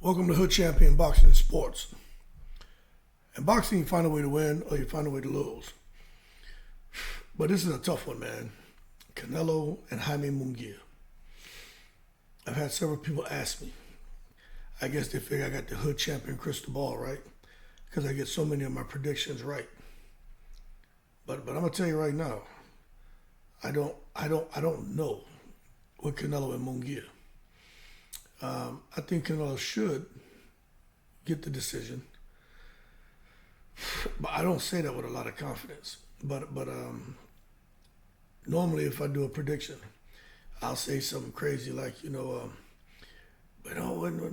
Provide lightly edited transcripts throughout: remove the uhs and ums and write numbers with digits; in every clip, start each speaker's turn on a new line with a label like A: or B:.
A: Welcome to Hood Champion Boxing Sports. In boxing, you find a way to win or you find a way to lose. But this is a tough one, man. Canelo and Jaime Munguia. I've had several people ask me. I guess they figure I got the Hood Champion crystal ball, right? Because I get so many of my predictions right. But I'm gonna tell you right now, I don't know with Canelo and Munguia. I think Canelo should get the decision, but I don't say that with a lot of confidence. But normally if I do a prediction, I'll say something crazy like, when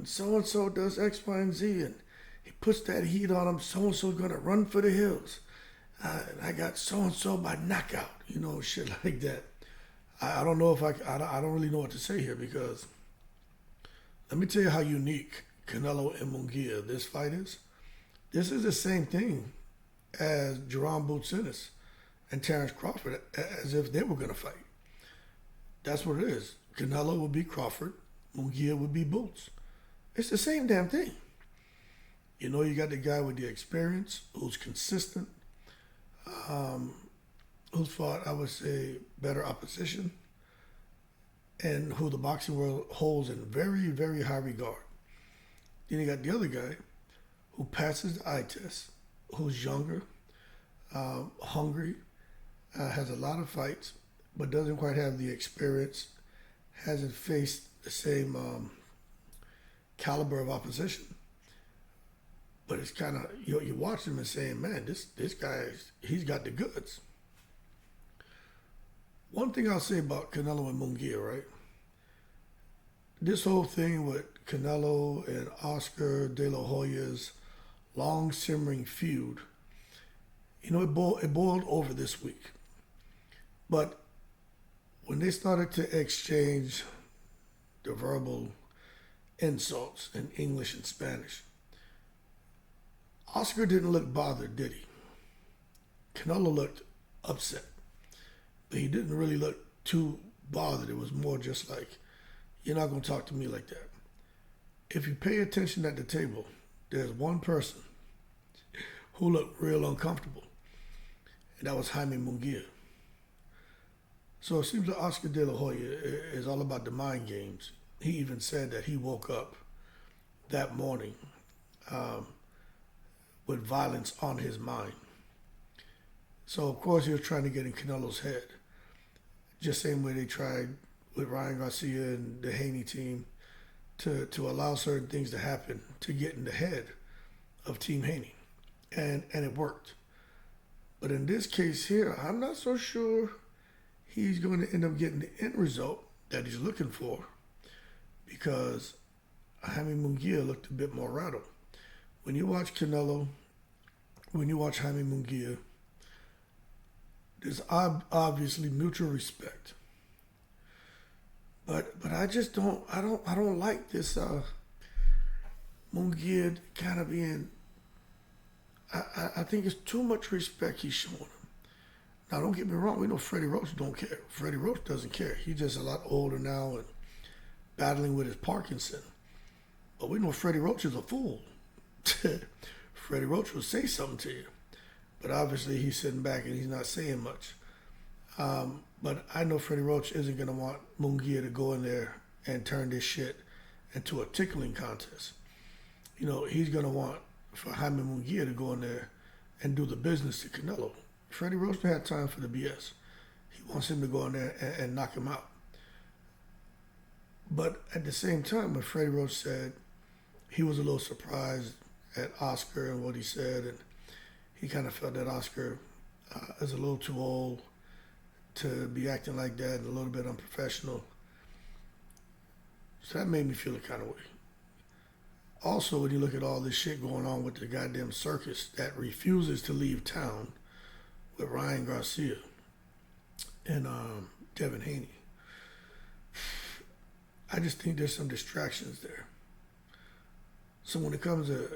A: so and so does X, Y, and Z, and he puts that heat on him, so and so's gonna run for the hills. And I got so and so by knockout, shit like that. I don't know if I don't really know what to say here, because let me tell you how unique Canelo and Munguia this fight is. This is the same thing as Jerome Boots Ennis and Terrence Crawford, as if they were going to fight. That's what it is. Canelo would be Crawford, Munguia would be Boots. It's the same damn thing. You got the guy with the experience, who's consistent, who's fought, I would say, better opposition, and who the boxing world holds in very, very high regard. Then you got the other guy who passes the eye test, who's younger, hungry, has a lot of fights, but doesn't quite have the experience, hasn't faced the same caliber of opposition. But it's kind of, you watch him and saying, man, this guy, he's got the goods. One thing I'll say about Canelo and Munguia, right? This whole thing with Canelo and Oscar De La Hoya's long simmering feud, it boiled over this week. But when they started to exchange the verbal insults in English and Spanish, Oscar didn't look bothered, did he? Canelo looked upset. But he didn't really look too bothered. It was more just like, you're not going to talk to me like that. If you pay attention at the table, there's one person who looked real uncomfortable, and that was Jaime Munguia. So it seems that Oscar De La Hoya is all about the mind games. He even said that he woke up that morning with violence on his mind. So, of course, he was trying to get in Canelo's head. Just same way they tried with Ryan Garcia and the Haney team to allow certain things to happen to get in the head of Team Haney. And it worked. But in this case here, I'm not so sure he's going to end up getting the end result that he's looking for, because Jaime Munguia looked a bit more rattled. When you watch Canelo, when you watch Jaime Munguia, there's obviously mutual respect, but I just don't like this Munguia kind of being. I think it's too much respect he's showing him. Now, don't get me wrong. We know Freddie Roach don't care. Freddie Roach doesn't care. He's just a lot older now and battling with his Parkinson. But we know Freddie Roach is a fool. Freddie Roach will say something to you. But obviously he's sitting back and he's not saying much. But I know Freddie Roach isn't going to want Munguia to go in there and turn this shit into a tickling contest. He's going to want for Jaime Munguia to go in there and do the business to Canelo. Freddie Roach don't have time for the BS. He wants him to go in there and knock him out. But at the same time, when Freddie Roach said he was a little surprised at Oscar and what he said, and he kind of felt that Oscar is a little too old to be acting like that and a little bit unprofessional. So that made me feel a kind of way. Also, when you look at all this shit going on with the goddamn circus that refuses to leave town with Ryan Garcia and Devin Haney, I just think there's some distractions there. So when it comes to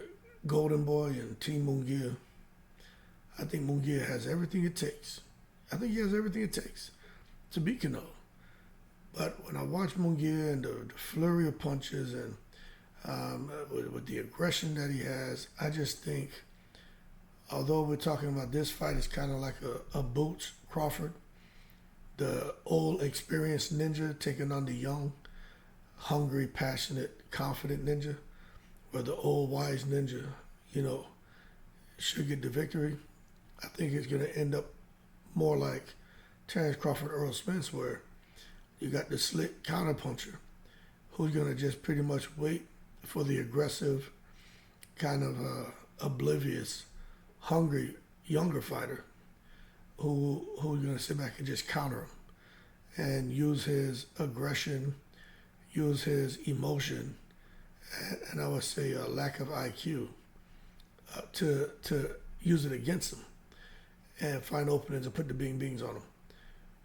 A: Golden Boy and Team Munguia, I think Munguia has everything it takes. I think he has everything it takes to beat Canelo. But when I watch Munguia and the flurry of punches, and with the aggression that he has. I just think, although we're talking about this fight, it's kind of like a Boots Crawford, the old experienced ninja taking on the young, hungry, passionate, confident ninja, where the old wise ninja, should get the victory. I think it's going to end up more like Terrence Crawford, Earl Spence, where you got the slick counterpuncher who's going to just pretty much wait for the aggressive, kind of oblivious, hungry, younger fighter who's going to sit back and just counter him and use his aggression, use his emotion, and I would say a lack of IQ to use it against him and find openings and put the bing-bings on him.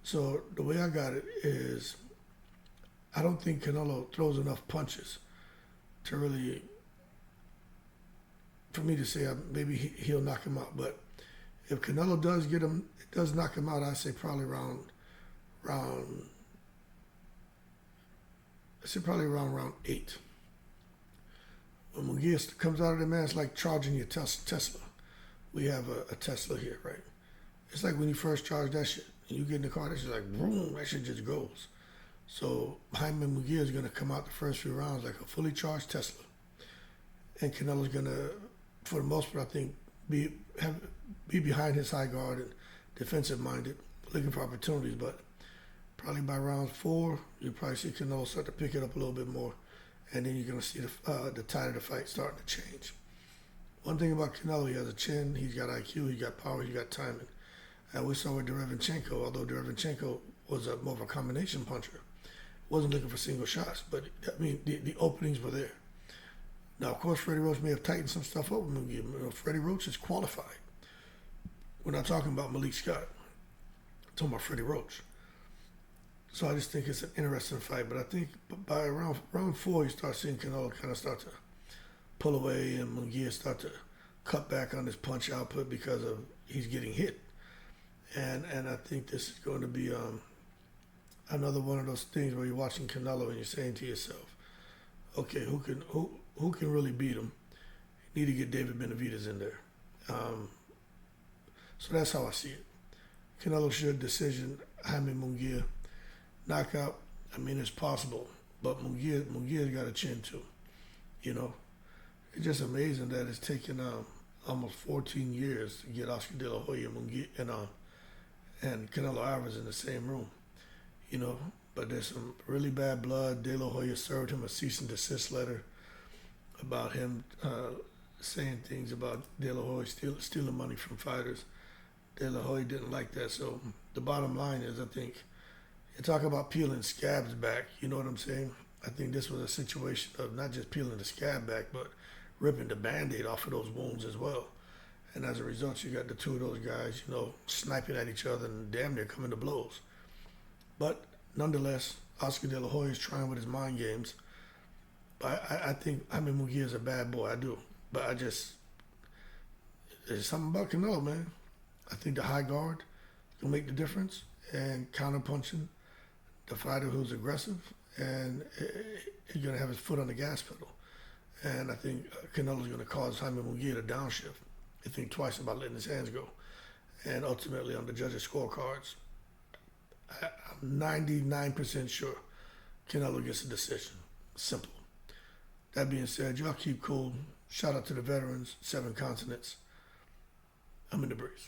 A: So the way I got it is I don't think Canelo throws enough punches to really, for me to say maybe he'll knock him out. But if Canelo does knock him out, I say probably round 8. When Munguia comes out of the man, it's like charging your Tesla. We have a Tesla here, right? It's like when you first charge that shit and you get in the car, that shit's like boom, that shit just goes. So Jaime Munguia is going to come out the first few rounds like a fully charged Tesla, and Canelo's going to, for the most part, I think, be behind his high guard and defensive minded, looking for opportunities. But probably by round 4, you'll probably see Canelo start to pick it up a little bit more, and then you're going to see the tide of the fight starting to change. One thing about Canelo, he has a chin, he's got IQ, he's got power, he's got timing. And we saw with Derevinchenko, although Derevinchenko was more of a combination puncher, wasn't looking for single shots, but I mean, the openings were there. Now, of course, Freddie Roach may have tightened some stuff up with Munguia. Freddie Roach is qualified. We're not talking about Malik Scott. We're talking about Freddie Roach. So I just think it's an interesting fight. But I think by round 4, you start seeing Canelo kind of start to pull away and Munguia start to cut back on his punch output because of he's getting hit. And I think this is going to be another one of those things where you're watching Canelo and you're saying to yourself, okay, who can really beat him? You need to get David Benavidez in there. So that's how I see it. Canelo should decision Jaime Munguia. Knockout, I mean, it's possible, but Munguia's got a chin too. It's just amazing that it's taken almost 14 years to get Oscar De La Hoya and Canelo Alvarez in the same room. But there's some really bad blood. De La Hoya served him a cease and desist letter about him saying things about De La Hoya stealing money from fighters. De La Hoya didn't like that. So the bottom line is, I think, you talk about peeling scabs back, you know what I'm saying? I think this was a situation of not just peeling the scab back, but ripping the Band-Aid off of those wounds as well. And as a result, you got the two of those guys, sniping at each other and damn near coming to blows. But nonetheless, Oscar De La Hoya is trying with his mind games. But I think Munguia is a bad boy. I do. But there's something about Canelo, man. I think the high guard can make the difference, and counterpunching the fighter who's aggressive, and he's going to have his foot on the gas pedal. And I think Canelo's going to cause Jaime Munguia to downshift. I think twice about letting his hands go. And ultimately, on the judges' scorecards, I'm 99% sure Canelo gets a decision. Simple. That being said, y'all keep cool. Shout out to the veterans, 7 continents. I'm in the breeze.